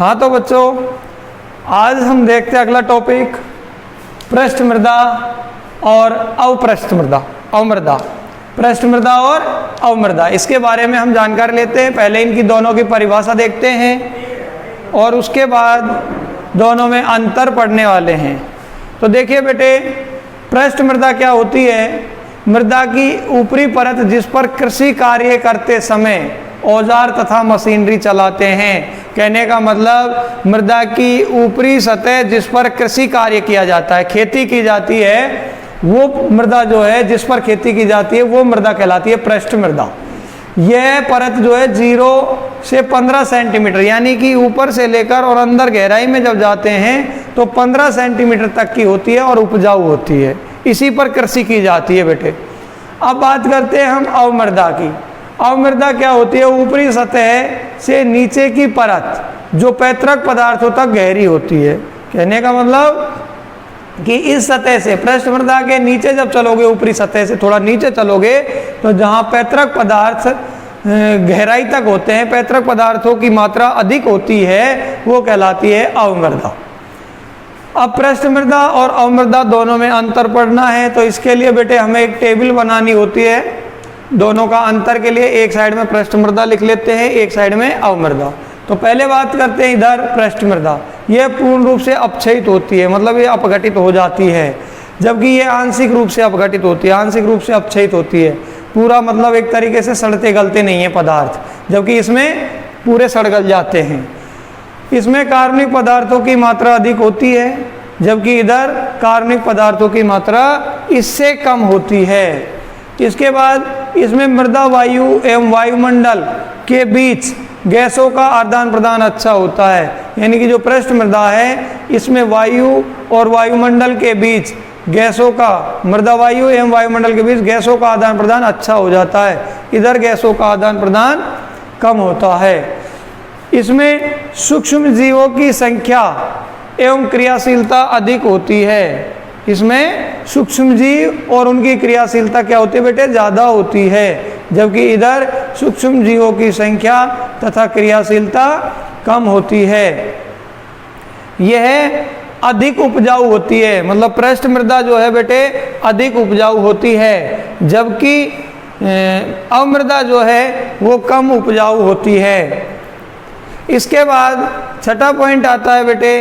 हाँ तो बच्चों, आज हम देखते हैं अगला टॉपिक पृष्ठ मृदा और अवपृष्ठ मृदा, अवमृदा। पृष्ठ मृदा और अवमृदा, इसके बारे में हम जानकारी लेते हैं। पहले इनकी दोनों की परिभाषा देखते हैं और उसके बाद दोनों में अंतर पढ़ने वाले हैं। तो देखिए बेटे, पृष्ठ मृदा क्या होती है? मृदा की ऊपरी परत जिस पर कृषि कार्य करते समय औजार तथा मशीनरी चलाते हैं। कहने का मतलब मृदा की ऊपरी सतह जिस पर कृषि कार्य किया जाता है, खेती की जाती है, वो मृदा जो है जिस पर खेती की जाती है वो मृदा कहलाती है पृष्ठ मृदा। यह परत जो है 0 से 15 सेंटीमीटर यानी कि ऊपर से लेकर और अंदर गहराई में जब जाते हैं तो 15 सेंटीमीटर तक की होती है और उपजाऊ होती है। इसी पर कृषि की जाती है बेटे। अब बात करते हैं हम अवमृदा की। अवमृदा क्या होती है? ऊपरी सतह से नीचे की परत जो पैतृक पदार्थों तक गहरी होती है। कहने का मतलब कि इस सतह से पृष्ठ मृदा के नीचे जब चलोगे, ऊपरी सतह से थोड़ा नीचे चलोगे तो जहाँ पैतृक पदार्थ गहराई तक होते हैं, पैतृक पदार्थों की मात्रा अधिक होती है, वो कहलाती है अवमृदा। अब पृष्ठ मृदा और अवमृदा दोनों में अंतर पढ़ना है, तो इसके लिए बेटे हमें एक टेबल बनानी होती है। दोनों का अंतर के लिए एक साइड में पृष्ठ मृदा लिख लेते हैं, एक साइड में अवमृदा। तो पहले बात करते हैं इधर पृष्ठ मृदा। यह पूर्ण रूप से अपक्षयित होती है, मतलब ये अपघटित हो जाती है, जबकि ये आंशिक रूप से अपघटित होती है, आंशिक रूप से अपक्षयित होती है। पूरा मतलब एक तरीके से सड़ते गलते नहीं है पदार्थ, जबकि इसमें पूरे सड़ गल जाते हैं। इसमें कार्बनिक पदार्थों की मात्रा अधिक होती है, जबकि इधर कार्बनिक पदार्थों की मात्रा इससे कम होती है। इसके बाद इसमें मृदा वायु एवं वायुमंडल के बीच गैसों का आदान प्रदान अच्छा होता है। यानी कि जो पृष्ठ मृदा है इसमें वायु और वायुमंडल के बीच गैसों का, मृदा वायु एवं वायुमंडल के बीच गैसों का आदान प्रदान अच्छा हो जाता है। इधर गैसों का आदान प्रदान कम होता है। इसमें सूक्ष्म जीवों की संख्या एवं क्रियाशीलता अधिक होती है। इसमें सूक्ष्म जीव और उनकी क्रियाशीलता क्या होती है बेटे? ज़्यादा होती है, जबकि इधर सूक्ष्म जीवों की संख्या तथा क्रियाशीलता कम होती है। यह अधिक उपजाऊ होती है, मतलब पृष्ठ मृदा जो है बेटे अधिक उपजाऊ होती है, जबकि अवमृदा जो है वो कम उपजाऊ होती है। इसके बाद छठा पॉइंट आता है बेटे,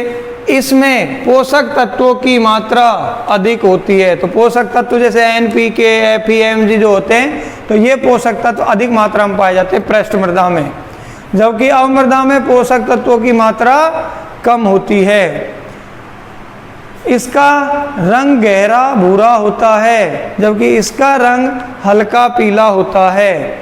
इसमें पोषक तत्वों की मात्रा अधिक होती है। तो पोषक तत्व जैसे NPK, FeMG जो होते हैं, तो ये पोषक तत्व अधिक मात्रा में पाए जाते हैं पृष्ठ मृदा में, जबकि अवमृदा में पोषक तत्वों की मात्रा कम होती है। इसका रंग गहरा भूरा होता है, जबकि इसका रंग हल्का पीला होता है।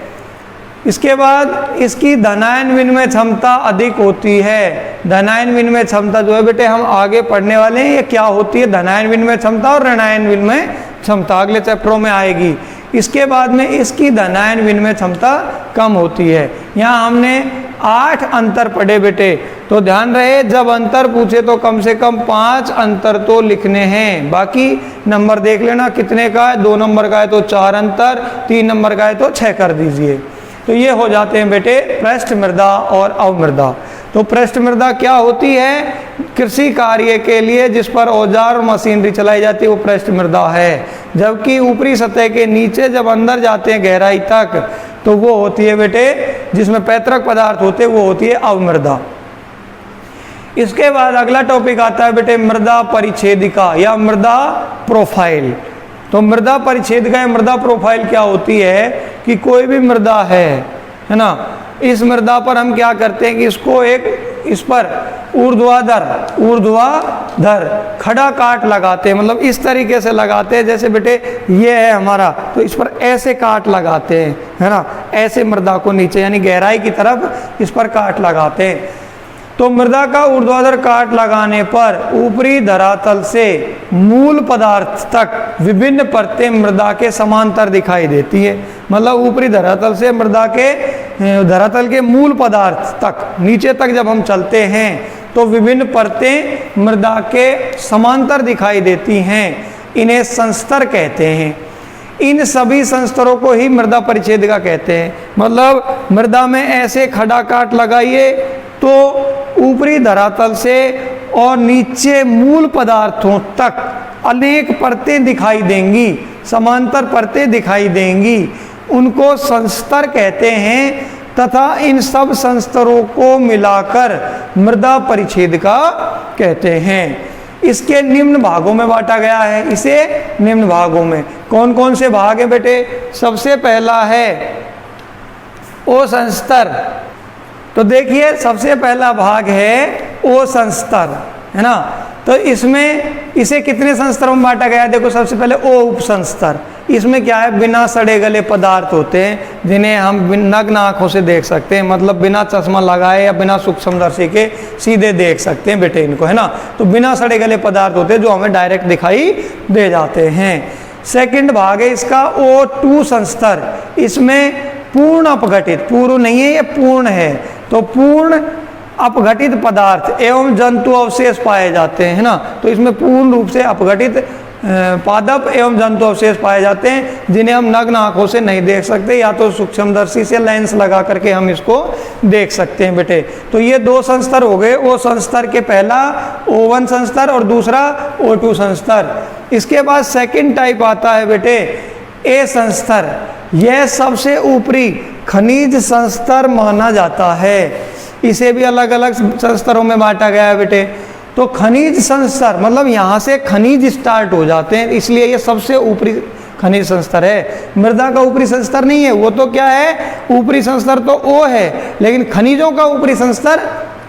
इसके बाद इसकी धनायन विनिमय क्षमता अधिक होती है। धनायन विनिमय क्षमता जो है बेटे हम आगे पढ़ने वाले हैं, ये क्या होती है धनायन विनिमय क्षमता और ऋणायन विनिमय क्षमता, अगले चैप्टरों में आएगी। इसके बाद में इसकी धनायन विनिमय क्षमता कम होती है। यहाँ हमने 8 अंतर पढ़े बेटे, तो ध्यान रहे जब अंतर पूछे तो कम से कम 5 अंतर तो लिखने हैं। बाकी नंबर देख लेना कितने का है, 2 नंबर का है तो 4 अंतर, 3 नंबर का है तो 6 कर दीजिए। तो ये हो जाते हैं बेटे पृष्ठ मृदा और अवमृदा। तो पृष्ठ मृदा क्या होती है? कृषि कार्य के लिए जिस पर औजार और मशीनरी चलाई जाती है वो पृष्ठ मृदा है, जबकि ऊपरी सतह के नीचे जब अंदर जाते हैं गहराई तक तो वो होती है बेटे जिसमें पैतृक पदार्थ होते हैं, वो होती है अवमृदा। इसके बाद अगला टॉपिक आता है बेटे मृदा परिच्छेदिका या मृदा प्रोफाइल। तो मृदा परिच्छेदिका या मृदा प्रोफाइल क्या होती है कि कोई भी मृदा है ना, इस मृदा पर हम क्या करते हैं कि इसको इस पर ऊर्ध्वाधर खड़ा काट लगाते हैं, मतलब इस तरीके से लगाते हैं जैसे बेटे ये है हमारा, तो इस पर ऐसे काट लगाते हैं, है ना, ऐसे मृदा को नीचे यानी गहराई की तरफ इस पर काट लगाते हैं। तो मृदा का ऊर्ध्वाधर काट लगाने पर ऊपरी धरातल से मूल पदार्थ तक विभिन्न परतें मृदा के समांतर दिखाई देती है। मतलब ऊपरी धरातल से मृदा के धरातल के मूल पदार्थ तक नीचे तक जब हम चलते हैं तो विभिन्न परतें मृदा के समांतर दिखाई देती हैं। इन्हें संस्तर कहते हैं। इन सभी संस्तरों को ही मृदा परिच्छेदिका कहते हैं। मतलब मृदा में ऐसे खड़ा काट लगाइए तो ऊपरी पृथ्वी धरातल से और नीचे मूल पदार्थों तक अनेक परतें दिखाई देंगी, समांतर परतें दिखाई देंगी, उनको संस्तर कहते हैं तथा इन सब संस्तरों को मिलाकर मृदा परिच्छेदिका कहते हैं। इसके निम्न भागों में बांटा गया है, इसे निम्न भागों में कौन कौन से भाग हैं बेटे? सबसे पहला है ओ संस्तर। तो देखिए सबसे पहला भाग है ओ संस्तर, है ना। तो इसमें इसे कितने संस्तरों में बांटा गया है? देखो सबसे पहले ओ उपसंस्तर। इसमें क्या है? बिना सड़े गले पदार्थ होते हैं जिन्हें हम नग्न आंखों से देख सकते हैं, मतलब बिना चश्मा लगाए या बिना सूक्ष्मदर्शी के सीधे देख सकते हैं बेटे इनको, है ना। तो बिना सड़े गले पदार्थ होते हैं जो हमें डायरेक्ट दिखाई दे जाते हैं। सेकंड भाग है इसका O2 संस्तर। इसमें पूर्ण अपघटित, पूर्ण नहीं है ये पूर्ण है, तो पूर्ण अपघटित पदार्थ एवं जंतु अवशेष पाए जाते हैं, है ना। तो इसमें पूर्ण रूप से अपघटित पादप एवं जंतु अवशेष पाए जाते हैं जिन्हें हम नग्न आंखों से नहीं देख सकते, या तो सूक्ष्मदर्शी से लेंस लगा करके हम इसको देख सकते हैं बेटे। तो ये दो संस्तर हो गए। ओ संस्तर के पहला O1 संस्तर और दूसरा O2 संस्तर। इसके बाद सेकंड टाइप आता है बेटे ए संस्तर। यह सबसे ऊपरी खनिज संस्तर माना जाता है। इसे भी अलग अलग संस्तरों में बांटा गया है बेटे। तो खनिज संस्तर मतलब यहाँ से खनिज स्टार्ट हो जाते हैं, इसलिए ये सबसे ऊपरी खनिज संस्तर है। मृदा का ऊपरी संस्तर नहीं है, वो तो क्या है? ऊपरी संस्तर तो ओ है, लेकिन खनिजों का ऊपरी संस्तर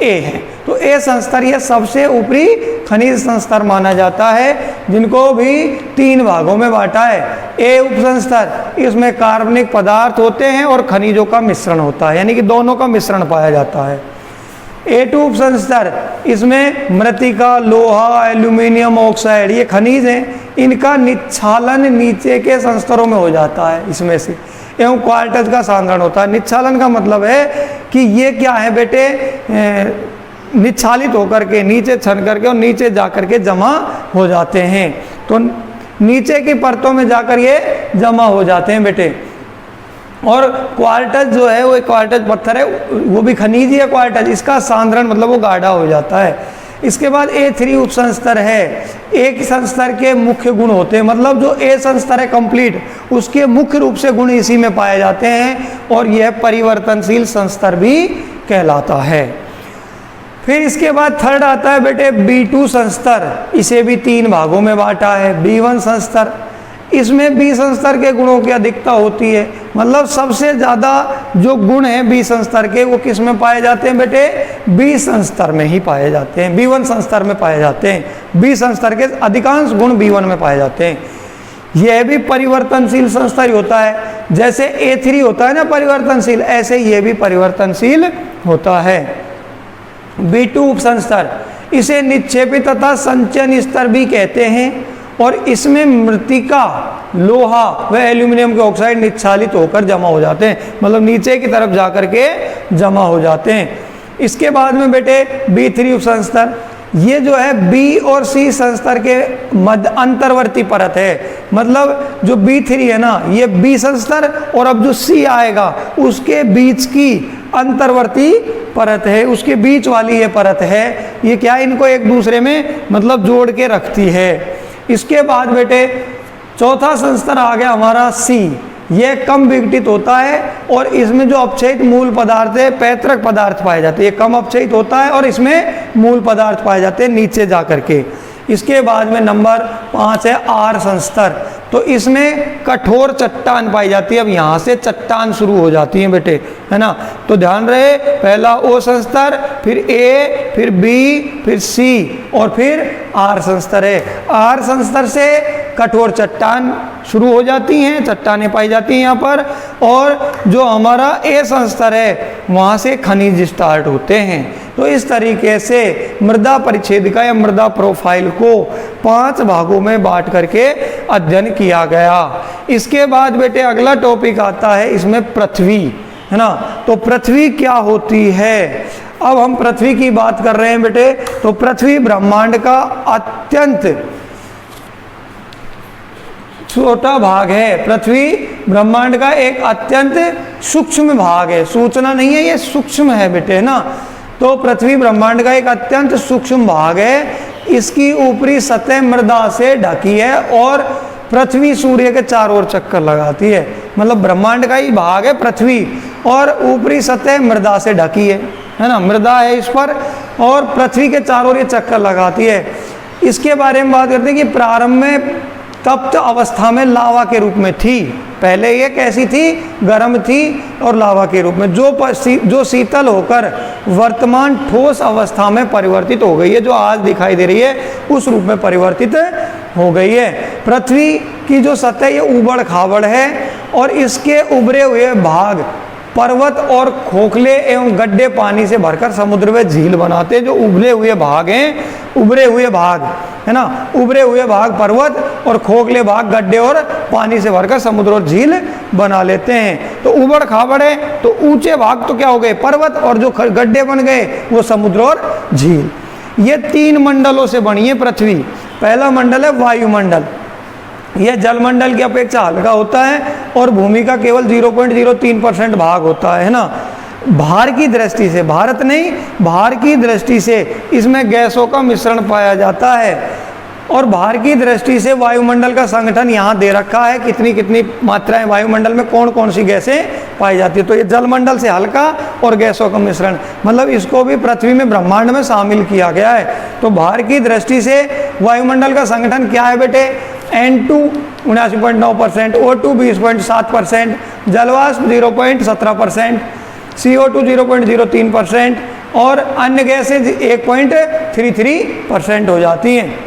ए है। तो ए संस्तर ये सबसे ऊपरी खनिज संस्तर माना जाता है, जिनको भी 3 भागों में बांटा है। ए उपसंस्तर, इसमें कार्बनिक पदार्थ होते हैं और खनिजों का मिश्रण होता है, यानी कि दोनों का मिश्रण पाया जाता है। A2 उपसंस्तर, इसमें मृत्तिका, लोहा, एल्यूमिनियम ऑक्साइड ये खनिज हैं, इनका निच्छालन नीचे के संस्तरों में हो जाता है इसमें से, एवं क्वार्टज का सांद्रण होता है। निच्छालन का मतलब है कि ये क्या है बेटे? निच्छालित होकर के नीचे छन करके और नीचे जा करके जमा हो जाते हैं। तो नीचे की परतों में जाकर ये जमा हो जाते हैं बेटे। और क्वार्टज जो है वो एक क्वार्टज पत्थर है, वो भी खनिज ही है क्वार्टज, इसका सांद्रण मतलब वो गाढ़ा हो जाता है। इसके बाद A3 उपसंस्तर है। एक संस्तर के मुख्य गुण होते हैं, मतलब जो ए संस्तर है कंप्लीट, उसके मुख्य रूप से गुण इसी में पाए जाते हैं और यह परिवर्तनशील संस्तर भी कहलाता है। फिर इसके बाद थर्ड आता है बेटे B2 संस्तर। इसे भी 3 भागों में बांटा है। B1 संस्तर, इसमें बी संस्तर के गुणों की अधिकता होती है, मतलब सबसे ज़्यादा जो गुण हैं बी संस्तर के वो किस में पाए जाते हैं बेटे? बी संस्तर में ही पाए जाते हैं, B1 संस्तर में पाए जाते हैं। बी संस्तर के अधिकांश गुण B1 में पाए जाते हैं। यह भी परिवर्तनशील संस्तर ही होता है, जैसे A3 होता है ना परिवर्तनशील, ऐसे ये भी परिवर्तनशील होता है। B2 उपसंस्तर, इसे निक्षेपित तथा संचयन स्तर भी कहते हैं और इसमें मृत्तिका, लोहा व एल्यूमिनियम के ऑक्साइड निच्छालित होकर जमा हो जाते हैं, मतलब नीचे की तरफ जाकर के जमा हो जाते हैं। इसके बाद में बेटे B3 उपसंस्तर, ये जो है बी और सी संस्तर के मध्य अंतर्वर्ती परत है, मतलब जो B3 है ना ये बी संस्तर और अब जो सी आएगा उसके बीच की अंतर्वर्ती परत है, उसके बीच वाली ये परत है, ये क्या इनको एक दूसरे में मतलब जोड़ के रखती है। इसके बाद बेटे चौथा संस्तर आ गया हमारा सी। यह कम विघटित होता है और इसमें जो अपक्षयित मूल पदार्थ है, पैतृक पदार्थ पाए जाते हैं, ये कम अपक्षयित होता है और इसमें मूल पदार्थ पाए जाते हैं नीचे जा करके। इसके बाद में नंबर 5 है आर संस्तर। तो इसमें कठोर चट्टान पाई जाती है, अब यहाँ से चट्टान शुरू हो जाती है बेटे, है ना। तो ध्यान रहे, पहला ओ संस्तर, फिर ए, फिर बी, फिर सी और फिर आर संस्तर है। आर संस्तर से कठोर चट्टान शुरू हो जाती हैं, चट्टानें पाई जाती हैं यहाँ पर, और जो हमारा ए संस्तर है वहाँ से खनिज स्टार्ट होते हैं। तो इस तरीके से मृदा परिच्छेदिका या मृदा प्रोफाइल को 5 भागों में बांट करके अध्ययन किया गया। इसके बाद बेटे अगला टॉपिक आता है इसमें पृथ्वी, है ना। तो पृथ्वी क्या होती है? अब हम पृथ्वी की बात कर रहे हैं बेटे। तो पृथ्वी ब्रह्मांड का अत्यंत छोटा भाग है। पृथ्वी ब्रह्मांड का एक अत्यंत सूक्ष्म भाग है, सूचना नहीं है, ये सूक्ष्म है बेटे, है ना। तो पृथ्वी ब्रह्मांड का एक अत्यंत सूक्ष्म भाग है। इसकी ऊपरी सतह मृदा से ढकी है और पृथ्वी सूर्य के चारों ओर चक्कर लगाती है। मतलब ब्रह्मांड का ही भाग है पृथ्वी और ऊपरी सतह मृदा से ढकी है ना, मृदा है इस पर और पृथ्वी के चारों ओर ये चक्कर लगाती है। इसके बारे में बात करते हैं कि प्रारंभ में तप्त अवस्था में लावा के रूप में थी। पहले ये कैसी थी? गर्म थी और लावा के रूप में, जो शीतल होकर वर्तमान ठोस अवस्था में परिवर्तित हो गई है, जो आज दिखाई दे रही है उस रूप में परिवर्तित हो गई है। पृथ्वी की जो सतह ये उबड़ खाबड़ है और इसके उभरे हुए भाग पर्वत और खोखले एवं गड्ढे पानी से भरकर समुद्र में झील बनाते हैं। जो उभरे हुए भाग हैं, उभरे हुए भाग है ना, उभरे हुए भाग पर्वत और खोखले भाग गड्ढे और पानी से भरकर समुद्र और झील बना लेते हैं। तो उबड़ खाबड़ है तो ऊंचे भाग तो क्या हो गए? पर्वत, और जो गड्ढे बन गए वो समुद्र और झील। ये 3 मंडलों से बनी है पृथ्वी। पहला मंडल है वायुमंडल, यह जलमंडल की अपेक्षा हल्का होता है और भूमि का केवल 0.03% भाग होता है ना। भार की दृष्टि से, भारत नहीं, भार की दृष्टि से इसमें गैसों का मिश्रण पाया जाता है। और भार की दृष्टि से वायुमंडल का संगठन यहाँ दे रखा है, कितनी कितनी मात्राएं वायुमंडल में कौन कौन सी गैसें पाई जाती है। तो ये जलमंडल से हल्का और गैसों का मिश्रण, मतलब इसको भी पृथ्वी में ब्रह्मांड में शामिल किया गया है। तो भार की दृष्टि से वायुमंडल का संगठन क्या है बेटे? N2 79.9%, O2 20.7%, जलवाष्प 0.17%, CO2 0.03% और अन्य गैसें 1.33% हो जाती हैं।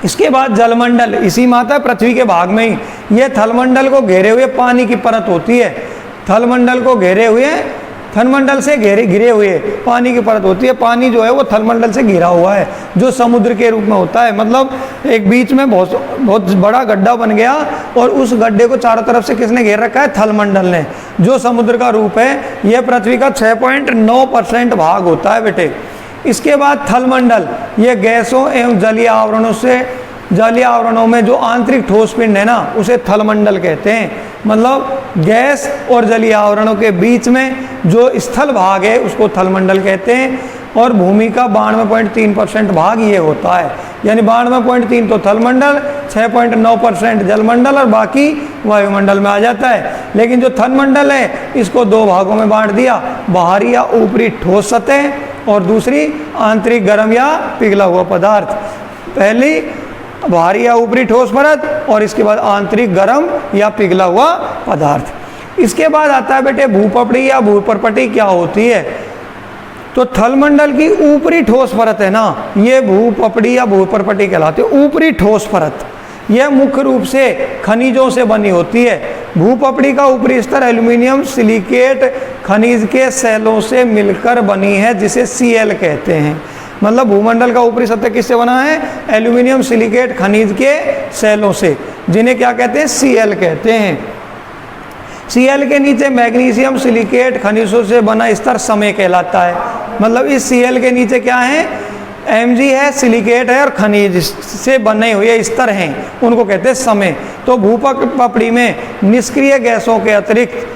इसके बाद जलमंडल इसी माता पृथ्वी के भाग में ही, यह थलमंडल को घेरे हुए पानी की परत होती है। थलमंडल को घेरे हुए, थलमंडल से घिरे हुए पानी की परत होती है। पानी जो है वो थलमंडल से घिरा हुआ है, जो समुद्र के रूप में होता है। मतलब एक बीच में बहुत बड़ा गड्ढा बन गया और उस गड्ढे को चारों तरफ से किसने घेर रखा है? थलमंडल ने, जो समुद्र का रूप है। यह पृथ्वी का 6.9% भाग होता है बेटे। इसके बाद थलमंडल, यह गैसों एवं जलीय आवरणों से, जलीय आवरणों में जो आंतरिक ठोस पिंड है ना, उसे थलमंडल कहते हैं। मतलब गैस और जलीय आवरणों के बीच में जो स्थल भाग है उसको थलमंडल कहते हैं। और भूमि का 92.3% भाग ये होता है, यानी 92.3 तो थलमंडल, 6.9% जलमंडल और बाकी वायुमंडल में आ जाता है। लेकिन जो थलमंडल है इसको 2 भागों में बांट दिया, बाहरी या ऊपरी ठोस सतह और दूसरी आंतरिक गर्म या पिघला हुआ पदार्थ। पहली बाहरी या ऊपरी ठोस परत और इसके बाद आंतरिक गर्म या पिघला हुआ पदार्थ। इसके बाद आता है बेटे भूपपड़ी या भूपरपटी क्या होती है। तो थलमंडल की ऊपरी ठोस परत है ना, ये भूपपड़ी या भूपरपटी कहलाती है। ऊपरी ठोस परत यह मुख्य रूप से खनिजों से बनी होती है। भूपपड़ी का ऊपरी स्तर एल्यूमिनियम सिलिकेट खनिज के सेलों से मिलकर बनी है, जिसे Cl कहते हैं। मतलब भूमंडल का ऊपरी सतह किससे बना है? एल्यूमिनियम सिलिकेट खनिज के सेलों से, जिन्हें क्या कहते हैं? Cl कहते हैं। Cl के नीचे मैग्नीशियम सिलिकेट खनिजों से बना स्तर समय कहलाता है। मतलब इस Cl के नीचे क्या है? Mg है, सिलिकेट है और खनिज से बने हुए स्तर हैं, उनको कहते हैं समय। तो भूपपड़ी में निष्क्रिय गैसों के अतिरिक्त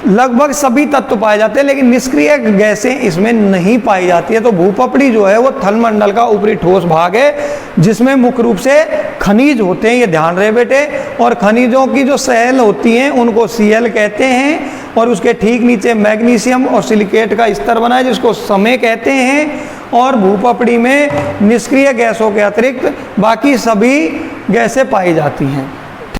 लगभग सभी तत्व पाए जाते हैं, लेकिन निष्क्रिय गैसें इसमें नहीं पाई जाती है। तो भूपपड़ी जो है वो थलमंडल का ऊपरी ठोस भाग है, जिसमें मुख्य रूप से खनिज होते हैं, ये ध्यान रहे बेटे। और खनिजों की जो सेल होती हैं उनको Cl कहते हैं। और उसके ठीक नीचे मैग्नीशियम और सिलिकेट का स्तर बना है, जिसको समय कहते हैं। और भूपपड़ी में निष्क्रिय गैसों के अतिरिक्त बाकी सभी गैसें पाई जाती हैं।